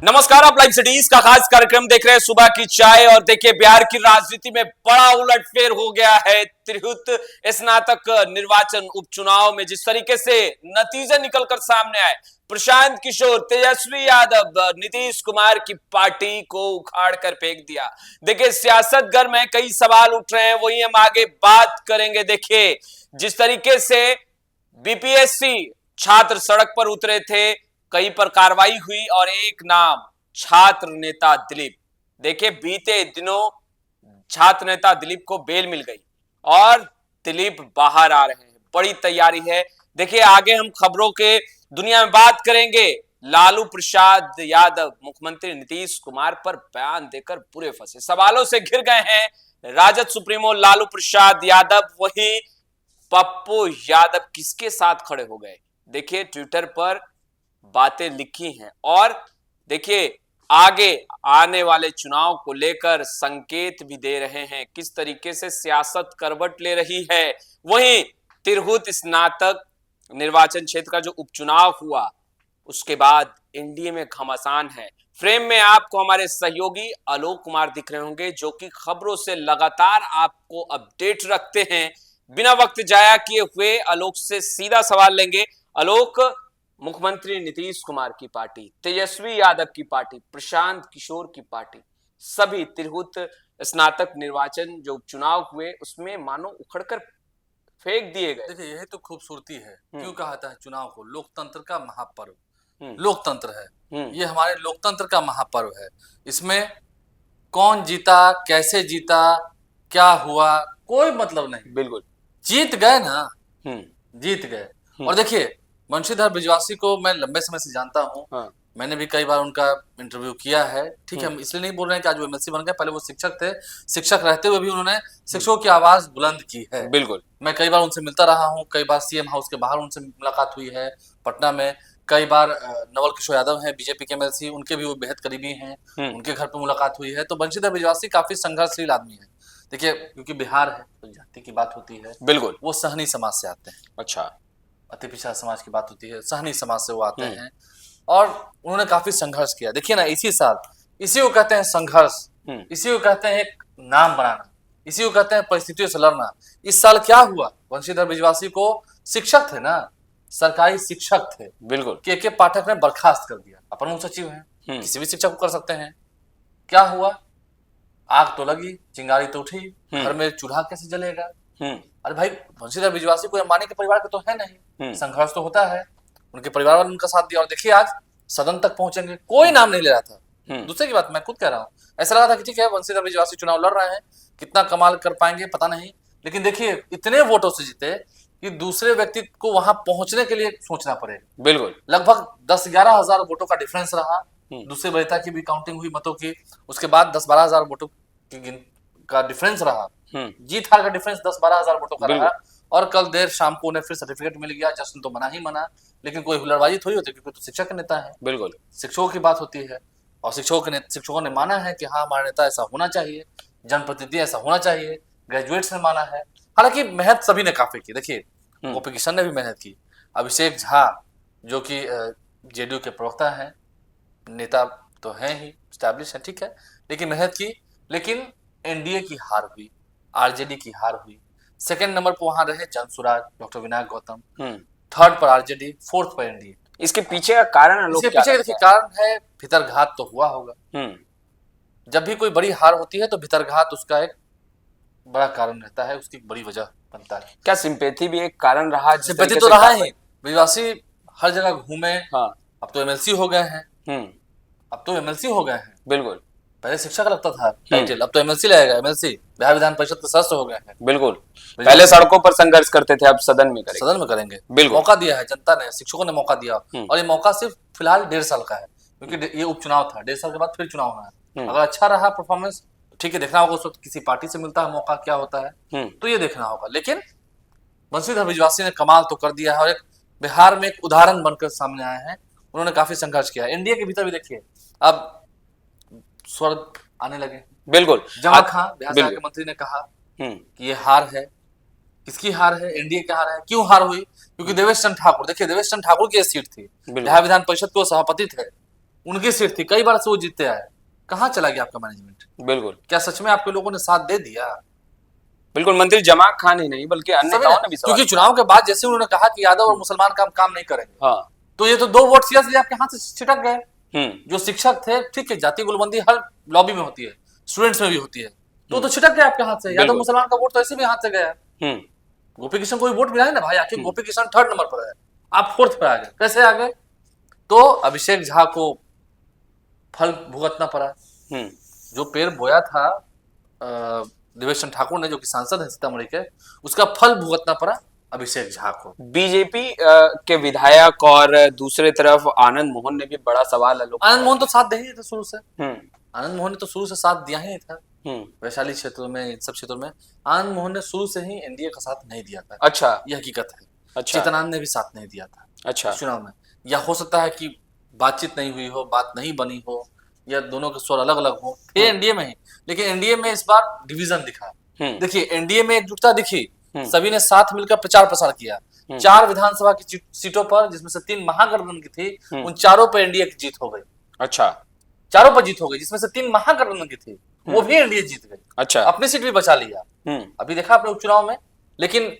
नमस्कार, आप live cities का खास कार्यक्रम देख रहे हैं सुबह की चाय। और देखिए, बिहार की राजनीति में बड़ा उलटफेर हो गया है। तिरहुत स्नातक निर्वाचन उपचुनाव में जिस तरीके से नतीजे निकलकर सामने आए, प्रशांत किशोर, तेजस्वी यादव, नीतीश कुमार की पार्टी को उखाड़ कर फेंक दिया। देखिए, सियासत घर में कई सवाल उठ रहे हैं, वही हम आगे बात करेंगे। देखिए, जिस तरीके से बीपीएससी छात्र सड़क पर उतरे थे, कई पर कार्रवाई हुई और एक नाम, छात्र नेता दिलीप। देखिए, बीते दिनों छात्र नेता दिलीप को बेल मिल गई और दिलीप बाहर आ रहे हैं। बड़ी तैयारी है। देखिए, आगे हम खबरों के दुनिया में बात करेंगे। लालू प्रसाद यादव मुख्यमंत्री नीतीश कुमार पर बयान देकर पूरे फंसे, सवालों से घिर गए हैं राजद सुप्रीमो लालू प्रसाद यादव। वही पप्पू यादव किसके साथ खड़े हो गए? देखिए, ट्विटर पर बातें लिखी हैं और देखिए, आगे आने वाले चुनाव को लेकर संकेत भी दे रहे हैं। किस तरीके से सियासत करवट ले रही है। वहीं तिरहुत स्नातक निर्वाचन क्षेत्र का जो उपचुनाव हुआ, उसके बाद एनडीए में घमासान है। फ्रेम में आपको हमारे सहयोगी आलोक कुमार दिख रहे होंगे, जो कि खबरों से लगातार आपको अपडेट रखते हैं। बिना वक्त जाया किए हुए आलोक से सीधा सवाल लेंगे। आलोक, मुख्यमंत्री नीतीश कुमार की पार्टी, तेजस्वी यादव की पार्टी, प्रशांत किशोर की पार्टी, सभी तिरहुत स्नातक निर्वाचन जो उपचुनाव हुए उसमें मानो उखड़कर फेंक दिए गए। देखिए, यही तो खूबसूरती है। क्यों कहा था चुनाव को लोकतंत्र का महापर्व? लोकतंत्र है ये, हमारे लोकतंत्र का महापर्व है। इसमें कौन जीता, कैसे जीता, क्या हुआ, कोई मतलब नहीं। बिल्कुल, जीत गए ना, जीत गए। और देखिए, बंशीधर बिजवासी को मैं लंबे समय से जानता हूँ। हाँ। मैंने भी कई बार उनका इंटरव्यू किया है। ठीक है, हम इसलिए नहीं बोल रहे हैं कि आज वो एमएलसी बन गए, पहले वो शिक्षक थे। शिक्षक रहते हुए भी उन्होंने शिक्षकों की आवाज बुलंद की है। बिल्कुल, मैं कई बार उनसे मिलता रहा हूँ, कई बार सीएम हाउस के बाहर उनसे मुलाकात हुई है पटना में। कई बार नवल किशोर यादव हैं बीजेपी के एमएलसी, उनके भी वो बेहद करीबी हैं, उनके घर पर मुलाकात हुई है। तो बंशीधर बिजवासी काफी संघर्षशील आदमी है। देखिए, क्योंकि बिहार है तो जाति की बात होती है। बिल्कुल। वो सहनी समाज से आते हैं। अच्छा। अति पिछड़ा समाज की बात होती है, सहनी समाज से वो आते हैं और उन्होंने काफी संघर्ष किया। देखिए ना, इसी साल, इसी को कहते हैं संघर्ष, इसी को कहते हैं एक नाम बनाना, इसी को कहते हैं परिस्थितियों से लड़ना। इस साल क्या हुआ? बंशीधर बिजवासी को, शिक्षक थे ना, सरकारी शिक्षक थे, बिल्कुल, के पाठक ने बर्खास्त कर दिया। अपर मुख्य सचिव हैं, किसी भी शिक्षक को कर सकते हैं। क्या हुआ? आग तो लगी, चिंगारी तो उठी, घर में चूल्हा कैसे जलेगा? अरे भाई, बंशीधर बिजवासी कोई अंबानी के परिवार के तो है नहीं। संघर्ष तो होता है, उनके परिवार वालों ने उनका साथ दिया। और देखिए, आज सदन तक पहुंचेंगे, कोई नाम नहीं ले रहा था। दूसरे की बात मैं खुद कह रहा हूँ, ऐसा लगा था कि ठीक है, बंशीधर बिजवासी चुनाव लड़ रहे हैं, कितना कमाल कर पाएंगे पता नहीं। लेकिन देखिए, इतने वोटों से जीते कि दूसरे व्यक्ति को वहां पहुंचने के लिए सोचना पड़ेगा। बिल्कुल, लगभग 10-11 हजार वोटों का डिफरेंस रहा। दूसरे वरीयता की भी काउंटिंग हुई मतों की, उसके बाद 10-12 हजार वोटों का डिफरेंस रहा। जीत हार का डिफरेंस 10-12 हजार वोटों का रहा। और कल देर शाम को उन्हें फिर सर्टिफिकेट मिल गया। जश्न तो मना ही मना, लेकिन कोई हुलड़बाजी थोड़ी होती, क्योंकि तो शिक्षक के नेता है। बिल्कुल, शिक्षकों की बात होती है और शिक्षकों ने माना है कि हाँ, हमारा नेता ऐसा होना चाहिए, जनप्रतिनिधि ऐसा होना चाहिए। ग्रेजुएट्स ने माना है। हालांकि मेहनत सभी ने काफी की। देखिए, ओपी किशन ने भी मेहनत की, अभिषेक झा जो कि जेडीयू के प्रवक्ता हैं, नेता तो हैं ही, स्टैब्लिश है, ठीक है, लेकिन मेहनत की। लेकिन एनडीए की हार हुई, आरजेडी की हार हुई। सेकंड नंबर पर वहां रहे जनसुराज, डॉक्टर विनायक गौतम, थर्ड पर आरजेडी, फोर्थ पर एनडीए। इसके पीछे का कारण, इसके पीछे देखिए कारण है, भीतरघात तो हुआ होगा। जब भी कोई बड़ी हार होती है तो भीतरघात उसका एक बड़ा कारण रहता है, उसकी बड़ी वजह बनता है। क्या सिंपैथी भी एक कारण रहा? सिंपैथी तो रहा ही, बिजवासी हर जगह घूमे। हाँ। अब तो एमएलसी हो गए हैं। अब तो एमएलसी हो गए हैं। बिल्कुल, पहले शिक्षक लगता था टाइटल, अब तो एमएलसी लगेगा। एमएलसी बिहार विधान परिषद के सदस्य हो गए हैं। बिल्कुल, पहले सड़कों पर संघर्ष करते थे, अब सदन में करेंगे। सदन में करेंगे। बिल्कुल, मौका दिया है जनता ने, शिक्षकों ने मौका दिया। और ये मौका सिर्फ फिलहाल 1.5 साल का है, क्योंकि ये उपचुनाव था। 1.5 साल के बाद फिर चुनाव होना है। अगर अच्छा रहा परफॉर्मेंस, ठीक है, देखना होगा उस वक्त किसी पार्टी से मिलता है मौका, क्या होता है, तो ये देखना होगा। लेकिन बंशीधर बिजवासी ने कमाल तो कर दिया है और एक बिहार में एक उदाहरण बनकर सामने आए हैं। उन्होंने काफी संघर्ष किया। एनडीए के भीतर भी देखिए, अब स्वर आने लगे। बिल्कुल, जमा खां बिहार के मंत्री ने कहा कि ये हार है। किसकी हार है? एनडीए की हार है। क्यों हार हुई? क्योंकि देवेश चंद्र ठाकुर, देखिए, देवेश चंद्र ठाकुर की सीट थी, बिहार विधान परिषद के सभापति थे, उनकी सीट थी, कई बार से वो जीतते आए, कहाँ चला गया आपका मैनेजमेंट? बिल्कुल। क्या सच में आपके लोगों ने साथ दे दिया? बिल्कुल, मंत्री जमात खान ही नहीं बल्कि अन्य नेताओं ने भी सवाल क्योंकि चुनाव के बाद जैसे उन्होंने कहा कि यादव और मुसलमान का हम काम नहीं करेंगे, हाँ, तो ये तो 2 वोट सीरियसली आपके हाथ से छिटक गए। जो शिक्षक थे, ठीक है, जाति गुलबंदी हर लॉबी में होती है, स्टूडेंट्स में भी होती है, तो छिटक गया आपके हाथ से। यादव मुसलमान का वोट तो ऐसे भी हाथ से गया। गोपी किशन को भी वोट मिला है ना भाई, आखिर गोपी किशन 3rd नंबर पर है, आप 4th पे आ गए, कैसे आ गए? तो अभिषेक झा को फल भुगतना पड़ा। जो पेड़ बोया था देवेश ठाकुर ने, जो कि सांसद है सीतामढ़ी के, उसका फल भुगतना पड़ा अभिषेक झा को। बीजेपी के विधायक और दूसरे तरफ आनंद मोहन ने भी बड़ा सवाल है। आनंद मोहन तो साथ दे ही थे शुरू से। आनंद मोहन ने तो शुरू से साथ दिया ही था। वैशाली क्षेत्रों में, इन सब क्षेत्रों में आनंद मोहन ने शुरू से ही एनडीए का साथ नहीं दिया था। अच्छा, ये हकीकत है। अच्छा, चेतनानंद ने भी साथ नहीं दिया था। अच्छा, चुनाव में, या हो सकता है कि बातचीत नहीं हुई हो, बात नहीं बनी हो, या दोनों के स्वर अलग अलग हो, ये एनडीए में ही। लेकिन एनडीए में इस बार डिवीजन दिखा। देखिए, एनडीए में एकजुटता दिखी, सभी ने साथ मिलकर प्रचार प्रसार किया। 4 विधानसभा की सीटों पर, जिसमें से 3 महागठबंधन की थी, उन चारों पर एनडीए की जीत हो गई। अच्छा, चारों पर जीत हो गई, जिसमें से 3 महागठबंधन की थी, वो भी एनडीए जीत गई। अच्छा, अपनी सीट भी बचा लिया। अभी देखा आपने उपचुनाव में। लेकिन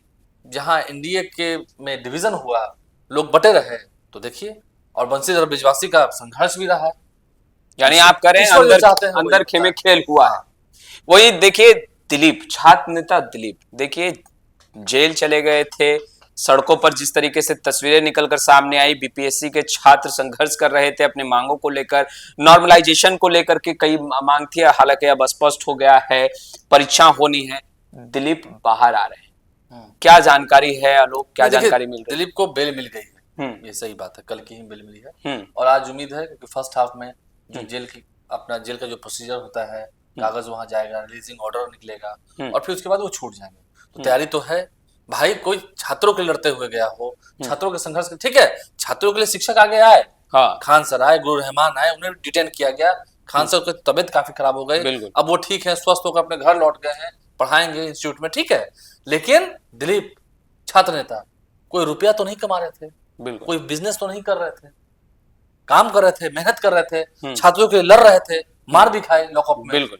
जहां एनडीए के में डिवीजन हुआ, लोग बटे रहे, तो देखिए, और बंशीधर बिजवासी का संघर्ष भी रहा। यानी आप करें अंदर खेमे खेल हुआ है। वही देखिए, दिलीप, छात्र नेता दिलीप, देखिए जेल चले गए थे, सड़कों पर जिस तरीके से तस्वीरें निकलकर सामने आई, बीपीएससी के छात्र संघर्ष कर रहे थे अपने मांगों को लेकर, नॉर्मलाइजेशन को लेकर के कई मांग थी, हालांकि अब स्पष्ट हो गया है, परीक्षा होनी है। दिलीप बाहर आ रहे हैं, क्या जानकारी है आलोक, क्या जानकारी मिल रही है? दिलीप को बेल मिल गई है, ये सही बात है, कल की ही बेल मिली है। और आज उम्मीद है कि फर्स्ट हाफ में जो जेल का जो प्रोसीजर होता है, कागज वहां जाएगा, रिलीजिंग ऑर्डर निकलेगा, और फिर उसके बाद वो छूट जाएंगे। तो तैयारी तो है भाई। कोई छात्रों के लिए लड़ते हुए गया हो, छात्रों के संघर्ष, ठीक है, छात्रों के लिए शिक्षक आगे आए, खान सर आए, गुरु रहमान आए, उन्हें डिटेन किया गया। खान सर की तबियत काफी खराब हो गई, अब वो ठीक है, स्वस्थ होकर अपने घर लौट गए हैं, पढ़ाएंगे इंस्टीट्यूट में, ठीक है। लेकिन दिलीप छात्र नेता कोई रुपया तो नहीं कमा रहे थे, कोई बिजनेस तो नहीं कर रहे थे, काम कर रहे थे, मेहनत कर रहे थे, छात्रों के लिए लड़ रहे थे, मार भी खाए लॉकअप में। बिल्कुल,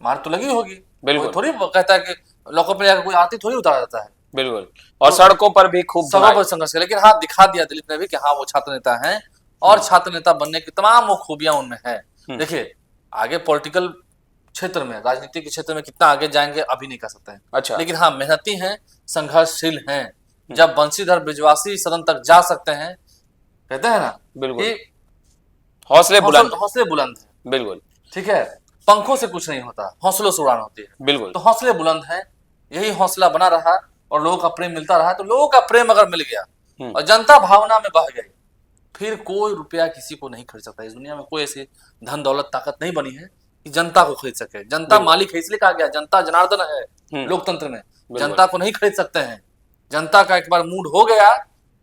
मार तो लगी होगी, बिल्कुल, थोड़ी कहता है कि लॉकअप में जाकर कोई आरती थोड़ी उतारा जाता है। बिल्कुल, और तो सड़कों पर भी खूब संघर्ष किया। लेकिन हाँ, दिखा दिया दिलीप ने भी कि हाँ, वो छात्र नेता हैं, और छात्र नेता बनने की तमाम वो खूबियां उनमें है। देखिए, आगे पॉलिटिकल क्षेत्र में, राजनीति के क्षेत्र में कितना आगे जाएंगे अभी नहीं कह सकते हैं। अच्छा, लेकिन हाँ, मेहनती हैं, संघर्षशील हैं। जब बंशीधर बिजवासी सदन तक जा सकते हैं, कहते हैं ना, बिल्कुल, हौसले बुलंद है। बिल्कुल, ठीक है, पंखों से कुछ नहीं होता, हौसलों से उड़ान होती है। बिल्कुल, तो हौसले बुलंद हैं, यही हौसला बना रहा और लोगों का प्रेम मिलता रहा। तो लोगों का प्रेम अगर मिल गया और जनता भावना में बह गई, फिर कोई रुपया किसी को नहीं खरीद सकता। इस दुनिया में कोई ऐसी धन दौलत ताकत नहीं बनी है कि जनता को खरीद सके। जनता मालिक है, इसलिए कहा गया जनता जनार्दन है। लोकतंत्र में जनता को नहीं खरीद सकते हैं। जनता का एक बार मूड हो गया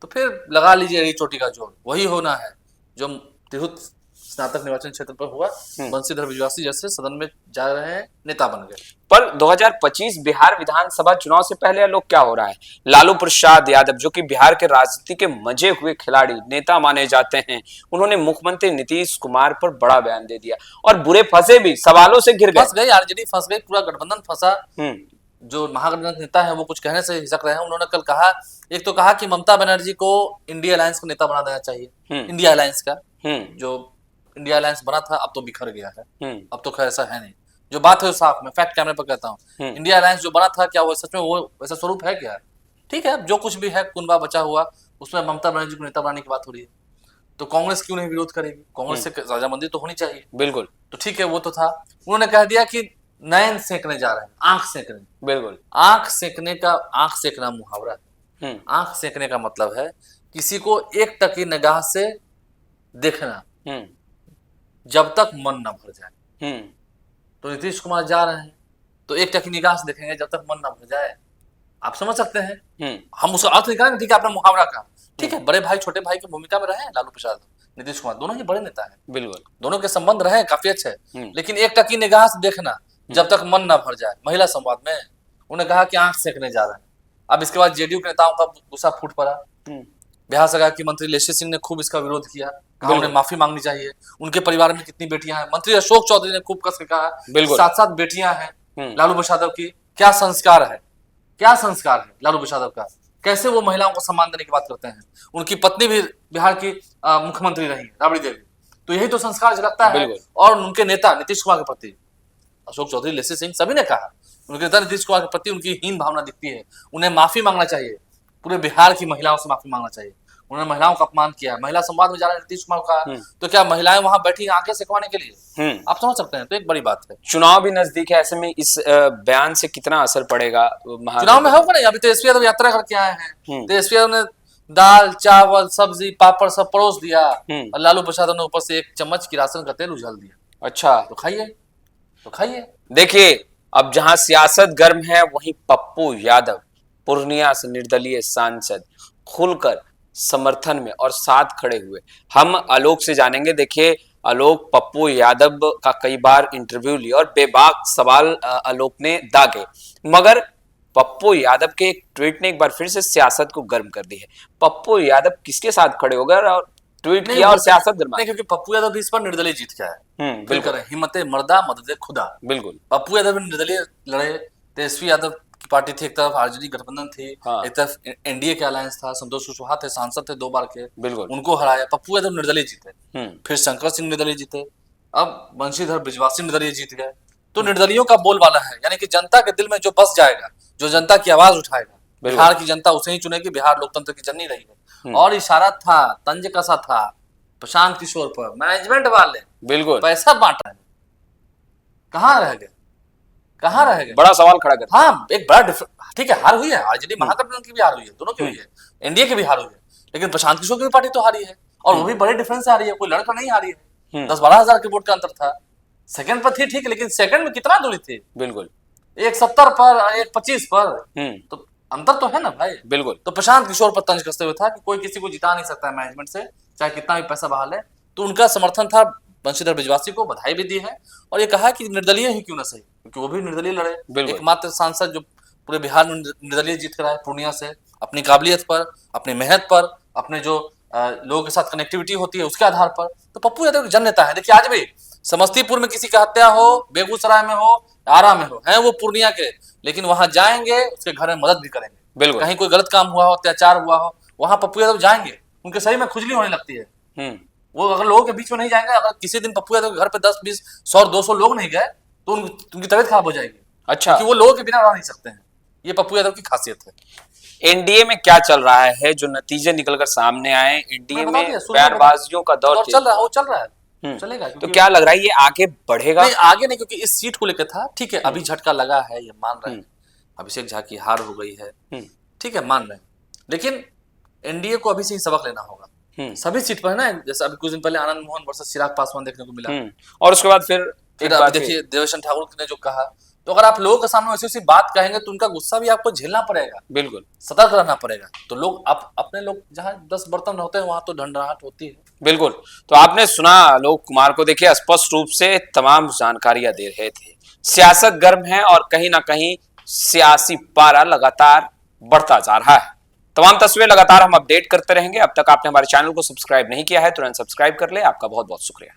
तो फिर लगा लीजिए एड़ी चोटी का जोर, वही होना है जो तिरहुत स्नातक निर्वाचन क्षेत्र पर हुआ। बंशीधर बिजवासी जैसे सदन में जा रहे हैं, नेता बन गए। पर 2025 बिहार विधानसभा चुनाव से पहले लोग क्या हो रहा है, लालू प्रसाद यादव, जो कि बिहार के राजनीति के मजे हुए खिलाड़ी नेता माने जाते हैं, उन्होंने मुख्यमंत्री नीतीश कुमार पर बड़ा बयान दे दिया और बुरे फंसे भी, सवालों से घिर गए, आरजेडी फंस गई, पूरा गठबंधन फंसा। जो महागठबंधन नेता है वो कुछ कहने से हिचक रहे हैं। उन्होंने कल कहा, एक तो कहा कि ममता बनर्जी को इंडिया अलायंस का नेता बना देना चाहिए। इंडिया अलायंस का जो इंडिया अलायंस बना था, अब तो बिखर गया है, अब तो खैर ऐसा है नहीं। जो बात है साफ में फैक्ट कैमरे पर कहता हूँ, इंडिया अलायंस जो बना था, क्या वो सच में वो वैसा स्वरूप है क्या? ठीक है, जो कुछ भी है कुनबा बचा हुआ, उसमें ममता बनर्जी को नेता बनाने की बात हो रही है, तो कांग्रेस क्यों नहीं विरोध करेगी? कांग्रेस से रजामंदी तो होनी चाहिए। बिल्कुल, तो ठीक है, वो तो था। उन्होंने कह दिया कि नयन सेकने जा रहे हैं, आंख सेकने। बिल्कुल, आंख सेकने का, आंख सेकना मुहावरा है। आंख सेकने का मतलब है किसी को एक टकी निगाह से देखना जब तक मन न भर जाए। तो नीतीश कुमार जा रहे हैं तो एक टकी निगाह से देखेंगे जब तक मन न भर जाए। आप समझ सकते हैं, हम उसका अर्थ निकालेंगे, ठीक है, अपना मुहावरा का। ठीक है, बड़े भाई छोटे भाई की भूमिका में रहे लालू प्रसाद, नीतीश कुमार, दोनों ही बड़े नेता हैं। बिल्कुल, दोनों के संबंध रहे काफी अच्छे। लेकिन एक टकी निगाह से देखना जब तक मन न भर जाए। महिला संवाद में उन्होंने कहा कि आंख सेकने जा रहे हैं। अब इसके बाद जेडीयू के नेताओं का गुस्सा फूट पड़ा। बिहार सरकार की मंत्री लेसी सिंह ने खूब इसका विरोध किया। कहा उन्हें माफी मांगनी चाहिए। उनके परिवार में कितनी बेटियां हैं, मंत्री अशोक चौधरी ने खूब कस के कहा, 7-7 बेटियां हैं लालू प्रसाद यादव की। क्या संस्कार है, क्या संस्कार है लालू प्रसाद यादव का, कैसे वो महिलाओं को सम्मान देने की बात करते हैं। उनकी पत्नी भी बिहार की मुख्यमंत्री रही राबड़ी देवी, तो यही तो संस्कार झलकता है। और उनके नेता नीतीश कुमार के प्रति अशोक चौधरी, लेसी सिंह सभी ने कहा, उनके नेता नीतीश कुमार के प्रति उनकी हीन भावना दिखती है। उन्हें माफी मांगना चाहिए, पूरे बिहार की महिलाओं से माफी मांगना चाहिए। उन्होंने महिलाओं का अपमान किया, महिला संवाद में जा रहे नीतीश कुमार का, तो क्या महिलाएं वहां बैठी आंखें सिकवाने के लिए? आप समझ सकते हैं, तो एक बड़ी बात है। चुनाव भी नजदीक है, ऐसे में इस बयान से कितना असर पड़ेगा चुनाव में? होगा नहीं, अभी तेजस्वी यादव यात्रा करके आए हैं, तेजस्वी यादव ने दाल चावल सब्जी पापड़ सब परोस दिया, और लालू प्रसाद ने ऊपर से 1 चम्मच की राशन का तेल उछाल दिया। अच्छा, तो खाइए, तो खाइए। देखिए, अब जहां सियासत गर्म है, वहीं पप्पू यादव पूर्णिया से निर्दलीय सांसद खुलकर समर्थन में और साथ खड़े हुए। हम आलोक से जानेंगे। देखिए, आलोक पप्पू यादव का कई बार इंटरव्यू लिया और बेबाक सवाल आलोक ने दागे, मगर पप्पू यादव के एक ट्वीट ने एक बार फिर से सियासत को गर्म कर दी है। पप्पू यादव किसके साथ खड़े हो गए और ट्वीट किया और सियासत गर्मा? क्योंकि पप्पू यादव भी इस पर निर्दलीय जीत गया है। बिल्कुल, हिम्मते मर्दा मदद खुदा। बिल्कुल, पप्पू यादव भी निर्दलीय लड़े, तेजस्वी यादव की पार्टी थी, एक तरफ आरजेडी गठबंधन थी, एक तरफ एनडीए के अलायंस था, संतोष कुशवाहा थे, सांसद थे 2 बार के, बिल्कुल, उनको हराया। पप्पू यादव निर्दलीय जीते, फिर शंकर सिंह निर्दलीय जीते, अब बंशीधर ब्रिजवासी निर्दलीय जीत गए। तो निर्दलियों का बोलबाला है, यानी कि जनता के दिल में जो बस जाएगा, जो जनता की आवाज उठाएगा, बिहार की जनता उसे ही चुनेगी। बिहार लोकतंत्र की जननी रही है। और इशारा था, तंज कसा था प्रशांत किशोर पर, मैनेजमेंट वाले बिल्कुल पैसा बांट रहे हैं, कहाँ रह गए, कहाँ रह गए? बड़ा सवाल खड़ा करता। हाँ, एक बड़ा ठीक है, हार हुई है, आरजेडी महागठबंधन की भी हार हुई है, दोनों की हुई है, एनडीए की भी हार हुई है, लेकिन प्रशांत किशोर की भी पार्टी तो हारी है, और वो भी बड़े डिफरेंस से हारी है, कोई लड़का नहीं हारी है। 10-12 हजार के वोट का अंतर था। सेकंड पर थी ठीक है, लेकिन सेकंड में कितना दूरी थी? बिल्कुल, 170 पर, 125 पर, तो अंतर तो है ना भाई। बिल्कुल। तो प्रशांत किशोर पर तंज कसते हुए था कि कोई किसी को जिता नहीं सकता है मैनेजमेंट से, चाहे कितना भी पैसा बहा ले। तो उनका समर्थन था, बंशीधर ब्रिजवासी को बधाई भी दी है, और ये कहा कि निर्दलीय ही क्यों ना सही, क्योंकि वो भी निर्दलीय लड़े। एकमात्र सांसद जो पूरे बिहार में निर्दलीय जीत कर आए पूर्णिया से, अपनी काबिलियत पर, अपनी मेहनत पर, अपने जो लोगों के साथ कनेक्टिविटी होती है उसके आधार पर। तो पप्पू यादव एक जन नेता है। देखिए, आज भी समस्तीपुर में किसी का हत्या हो, बेगूसराय में हो, आरा में हो, है वो पूर्णिया के, लेकिन वहां जाएंगे, उसके घर में मदद भी करेंगे। बिल्कुल, कहीं कोई गलत काम हुआ हो, अत्याचार हुआ हो, वहां पप्पू यादव जाएंगे, उनके शरीर में खुजली होने लगती है। वो अगर लोगों के बीच में नहीं जाएंगे, अगर किसी दिन पप्पू यादव के घर पे 10, 20, 100, 200 लोग नहीं गए, तो उनकी तबीयत खराब हो जाएगी। अच्छा, क्योंकि वो लोगों के बिना रह नहीं सकते हैं। ये पप्पू यादव की खासियत है। एनडीए में क्या चल रहा है, जो नतीजे निकलकर सामने आए? एनडीए में बयानबाजियों का दौर चल रहा है, वो चल रहा है, चलेगा। तो क्या लग रहा है, ये आगे बढ़ेगा? नहीं, आगे नहीं, क्योंकि इस सीट को लेकर था, ठीक है, अभी झटका लगा है, ये मान रहे हैं, अभिषेक झा की हार हो गई है, ठीक है, मान रहे हैं, लेकिन एनडीए को अभी से ही सबक लेना होगा। सभी सीट पर है ना, जैसे अभी कुछ दिन पहले आनंद मोहन वर्सेस चिराग पासवान देखने को मिला, और उसके बाद फिर देखिए देवेश ठाकुर ने जो कहा, तो अगर आप लोगों के सामने वैसी बात कहेंगे तो उनका गुस्सा भी आपको झेलना पड़ेगा। बिल्कुल, सतर्क रहना पड़ेगा। तो लोग अपने लोग जहां 10 बर्तन होते हैं वहां तो ढंढराहट होती है। बिल्कुल। तो आपने सुना आलोक कुमार को, देखिए स्पष्ट रूप से तमाम जानकारियां दे रहे थे। सियासत गर्म है और कहीं ना कहीं सियासी पारा लगातार बढ़ता जा रहा है। तमाम तस्वीरें लगातार हम अपडेट करते रहेंगे। अब तक आपने हमारे चैनल को सब्सक्राइब नहीं किया है, तुरंत सब्सक्राइब कर ले। आपका बहुत बहुत शुक्रिया।